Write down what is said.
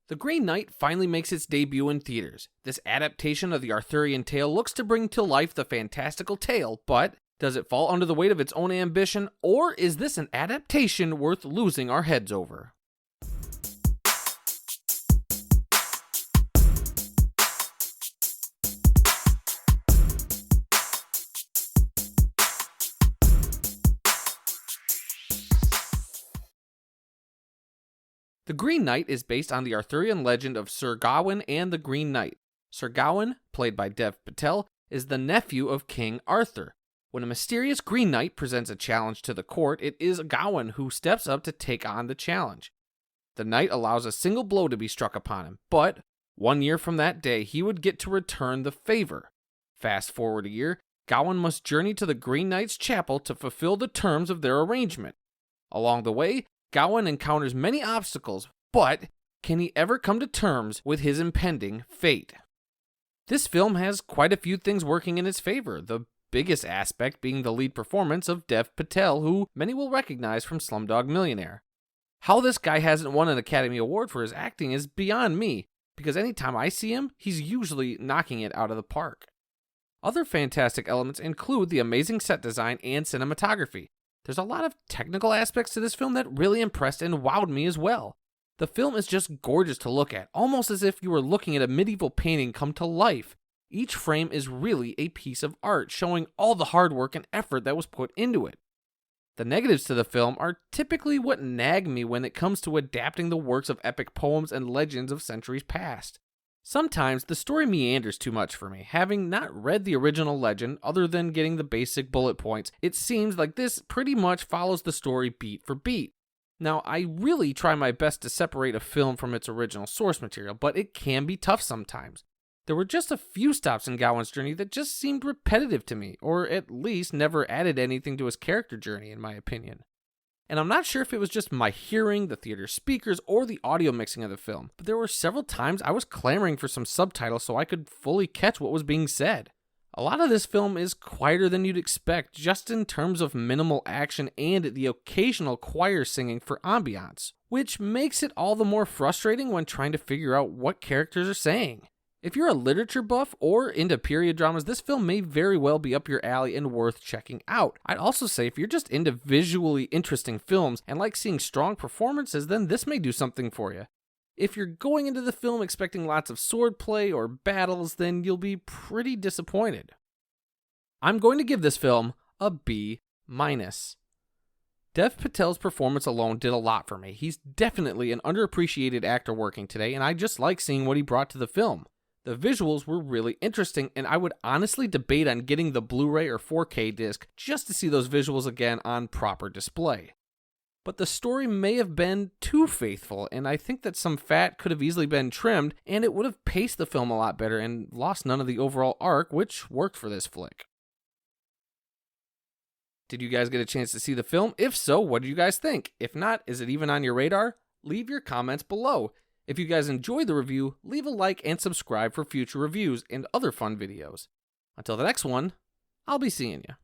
The Green Knight finally makes its debut in theaters. This adaptation of the Arthurian tale looks to bring to life the fantastical tale, but does it fall under the weight of its own ambition, or is this an adaptation worth losing our heads over? The Green Knight is based on the Arthurian legend of Sir Gawain and the Green Knight. Sir Gawain, played by Dev Patel, is the nephew of King Arthur. When a mysterious Green Knight presents a challenge to the court, it is Gawain who steps up to take on the challenge. The knight allows a single blow to be struck upon him, but 1 year from that day, he would get to return the favor. Fast forward a year, Gawain must journey to the Green Knight's chapel to fulfill the terms of their arrangement. Along the way, Gawain encounters many obstacles, but can he ever come to terms with his impending fate? This film has quite a few things working in its favor, the biggest aspect being the lead performance of Dev Patel, who many will recognize from Slumdog Millionaire. How this guy hasn't won an Academy Award for his acting is beyond me, because anytime I see him, he's usually knocking it out of the park. Other fantastic elements include the amazing set design and cinematography. There's a lot of technical aspects to this film that really impressed and wowed me as well. The film is just gorgeous to look at, almost as if you were looking at a medieval painting come to life. Each frame is really a piece of art, showing all the hard work and effort that was put into it. The negatives to the film are typically what nag me when it comes to adapting the works of epic poems and legends of centuries past. Sometimes the story meanders too much for me. Having not read the original legend, other than getting the basic bullet points, it seems like this pretty much follows the story beat for beat. Now, I really try my best to separate a film from its original source material, but it can be tough sometimes. There were just a few stops in Gawain's journey that just seemed repetitive to me, or at least never added anything to his character journey, in my opinion. And I'm not sure if it was just my hearing, the theater speakers, or the audio mixing of the film, but there were several times I was clamoring for some subtitles so I could fully catch what was being said. A lot of this film is quieter than you'd expect, just in terms of minimal action and the occasional choir singing for ambiance, which makes it all the more frustrating when trying to figure out what characters are saying. If you're a literature buff or into period dramas, this film may very well be up your alley and worth checking out. I'd also say if you're just into visually interesting films and like seeing strong performances, then this may do something for you. If you're going into the film expecting lots of swordplay or battles, then you'll be pretty disappointed. I'm going to give this film a B-. Dev Patel's performance alone did a lot for me. He's definitely an underappreciated actor working today, and I just like seeing what he brought to the film. The visuals were really interesting, and I would honestly debate on getting the Blu-ray or 4K disc just to see those visuals again on proper display. But the story may have been too faithful, and I think that some fat could have easily been trimmed, and it would have paced the film a lot better and lost none of the overall arc, which worked for this flick. Did you guys get a chance to see the film? If so, what do you guys think? If not, is it even on your radar? Leave your comments below. If you guys enjoyed the review, leave a like and subscribe for future reviews and other fun videos. Until the next one, I'll be seeing you.